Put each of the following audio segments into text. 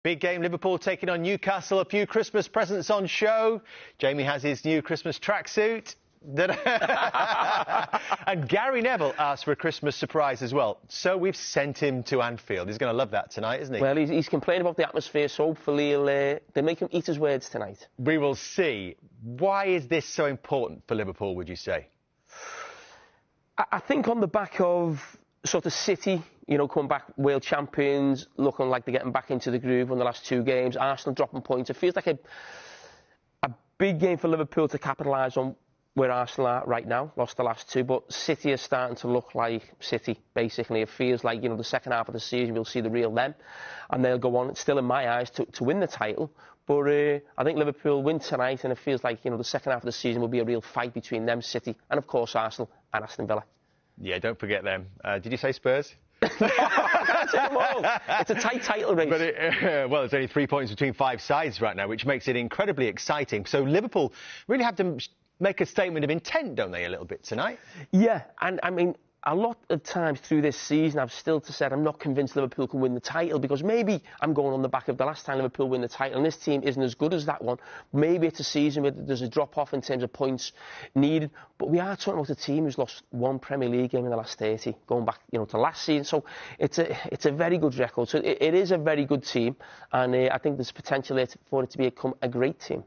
Big game, Liverpool taking on Newcastle. A few Christmas presents on show. Jamie has his new Christmas tracksuit. And Gary Neville asked for a Christmas surprise as well. So we've sent him to Anfield. He's going to love that tonight, isn't he? Well, he's complaining about the atmosphere, so hopefully they make him eat his words tonight. We will see. Why is this so important for Liverpool, would you say? I think on the back of sort of City, you know, coming back world champions, looking like they're getting back into the groove in the last two games, Arsenal dropping points. It feels like a big game for Liverpool to capitalise on where Arsenal are right now. Lost the last two, but City is starting to look like City, basically. It feels like, you know, the second half of the season we'll see the real them, and they'll go on, still in my eyes, to win the title. But I think Liverpool win tonight, and it feels like, you know, the second half of the season will be a real fight between them, City, and of course Arsenal and Aston Villa. Yeah, don't forget them. Did you say Spurs? It's a tight title race. But well, there's only 3 points between 5 sides right now, which makes it incredibly exciting. So Liverpool really have to make a statement of intent, don't they, a little bit tonight? Yeah, and I mean, a lot of times through this season, I've still said I'm not convinced Liverpool can win the title, because maybe I'm going on the back of the last time Liverpool win the title, and this team isn't as good as that one. Maybe it's a season where there's a drop-off in terms of points needed, but we are talking about a team who's lost one Premier League game in the last 30, going back, you know, to last season. So it's a very good record. So it is a very good team, and I think there's potential there for it to become a great team.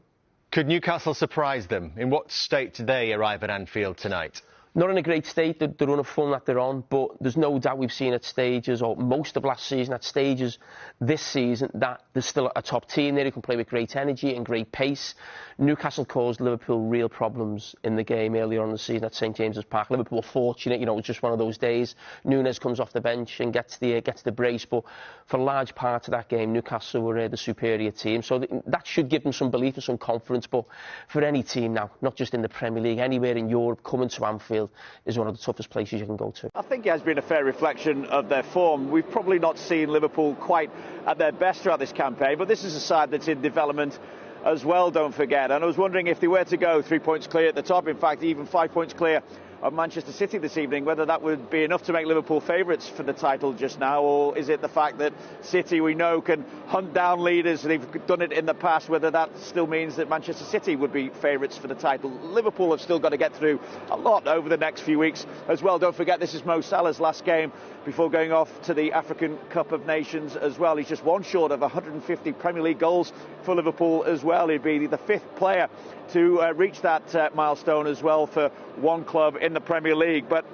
Could Newcastle surprise them? In what state do they arrive at Anfield tonight? Not in a great state. They're on a form that they're on, but there's no doubt we've seen at stages, or most of last season, at stages this season, that there's still a top team there who can play with great energy and great pace. Newcastle caused Liverpool real problems in the game earlier on in the season at St James's Park. Liverpool were fortunate, you know, it was just one of those days. Nunes comes off the bench and gets the brace, but for large parts of that game, Newcastle were the superior team. So that should give them some belief and some confidence. But for any team now, not just in the Premier League, anywhere in Europe, coming to Anfield is one of the toughest places you can go to. I think it has been a fair reflection of their form. We've probably not seen Liverpool quite at their best throughout this campaign, but this is a side that's in development as well, don't forget. And I was wondering if they were to go 3 points clear at the top, in fact even 5 points clear of Manchester City this evening, whether that would be enough to make Liverpool favourites for the title just now, or is it the fact that City, we know, can hunt down leaders, they've done it in the past, whether that still means that Manchester City would be favourites for the title. Liverpool have still got to get through a lot over the next few weeks as well. Don't forget, this is Mo Salah's last game before going off to the African Cup of Nations as well. He's just one short of 150 Premier League goals for Liverpool as well. He'd be the 5th player to reach that milestone as well for one club in the Premier League. But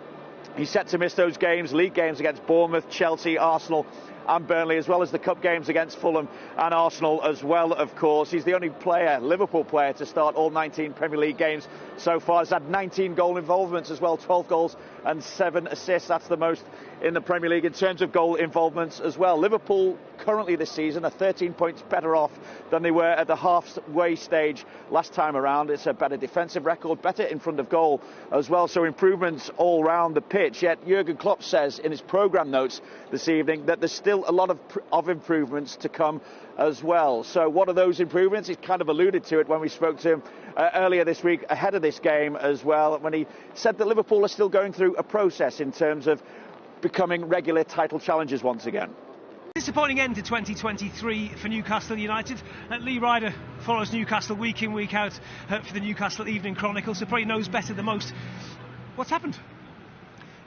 he's set to miss those games, league games against Bournemouth, Chelsea, Arsenal and Burnley, as well as the cup games against Fulham and Arsenal as well, of course. He's the only player, Liverpool player, to start all 19 Premier League games so far. He's had 19 goal involvements as well, 12 goals and 7 assists. That's the most in the Premier League in terms of goal involvements as well. Liverpool currently this season are 13 points better off than they were at the halfway stage last time around. It's a better defensive record, better in front of goal as well, so improvements all round the pitch. Yet Jurgen Klopp says in his programme notes this evening that there's still a lot of improvements to come as well. So what are those improvements? He's kind of alluded to it when we spoke to him earlier this week ahead of this game as well, when he said that Liverpool are still going through a process in terms of becoming regular title challengers once again. Disappointing end to 2023 for Newcastle United. Lee Ryder follows Newcastle week in, week out for the Newcastle Evening Chronicle, so probably knows better than most. What's happened?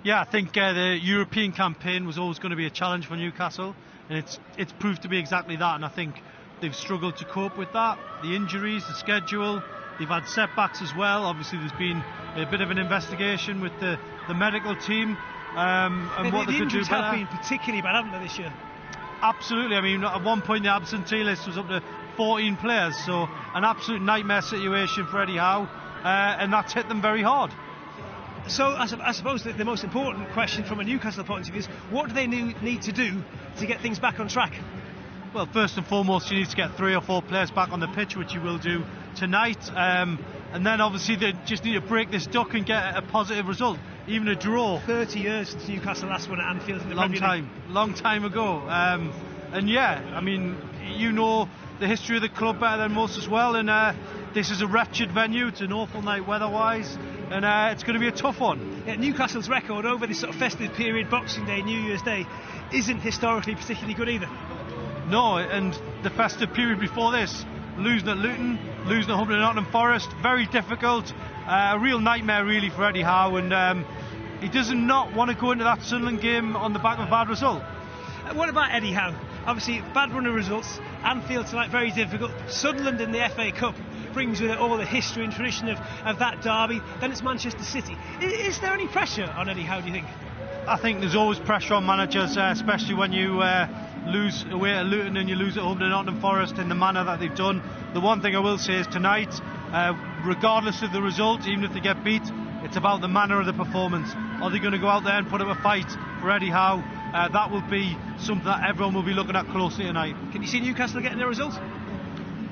Yeah, I think the European campaign was always going to be a challenge for Newcastle, and it's proved to be exactly that, and I think they've struggled to cope with that. The injuries, the schedule, they've had setbacks as well. Obviously there's been a bit of an investigation with the medical team and what they could do better. The injuries have been particularly bad, haven't they, this year? Absolutely. I mean, at one point the absentee list was up to 14 players, so an absolute nightmare situation for Eddie Howe, and that's hit them very hard. So I suppose the most important question from a Newcastle point of view is, what do they need to do to get things back on track? Well, first and foremost, you need to get 3 or 4 players back on the pitch, which you will do tonight, and then obviously they just need to break this duck and get a positive result, even a draw. 30 years since Newcastle last won at Anfield in the Premier League. Long time ago. And yeah, I mean, you know the history of the club better than most as well, and this is a wretched venue. It's an awful night weather-wise, and it's going to be a tough one. Yeah, Newcastle's record over this sort of festive period, Boxing Day, New Year's Day, isn't historically particularly good either. No, and the festive period before this, losing at Luton, losing at home to Nottingham Forest, very difficult. A real nightmare really for Eddie Howe, and he does not want to go into that Sunderland game on the back of a bad result. What about Eddie Howe? Obviously, bad run of results. Anfield tonight, very difficult. Sunderland in the FA Cup brings with it all the history and tradition of that derby. Then it's Manchester City. Is there any pressure on Eddie Howe, do you think? I think there's always pressure on managers, especially when you lose away at Luton and you lose at home to Nottingham Forest in the manner that they've done. The one thing I will say is tonight, regardless of the result, even if they get beat, it's about the manner of the performance. Are they going to go out there and put up a fight for Eddie Howe? That will be something that everyone will be looking at closely tonight. Can you see Newcastle getting a result?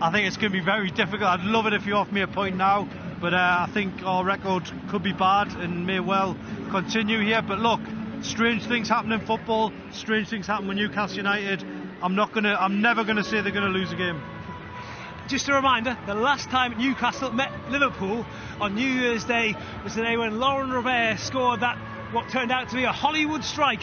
I think it's going to be very difficult. I'd love it if you offer me a point now, but I think our record could be bad and may well continue here. But look, strange things happen in football. Strange things happen with Newcastle United. I'm never going to say they're going to lose a game. Just a reminder, the last time Newcastle met Liverpool on New Year's Day was the day when Laurent Robert scored that, what turned out to be a Hollywood strike.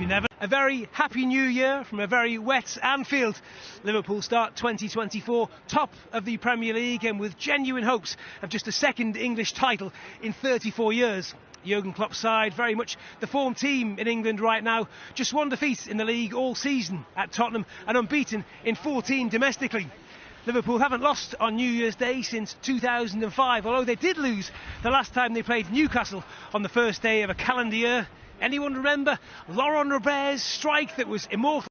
You never. A very happy new year from a very wet Anfield. Liverpool start 2024 top of the Premier League and with genuine hopes of just a second English title in 34 years. Jurgen Klopp's side, very much the form team in England right now. Just one defeat in the league all season at Tottenham and unbeaten in 14 domestically. Liverpool haven't lost on New Year's Day since 2005, although they did lose the last time they played Newcastle on the first day of a calendar year. Anyone remember Laurent Robert's strike that was immortal?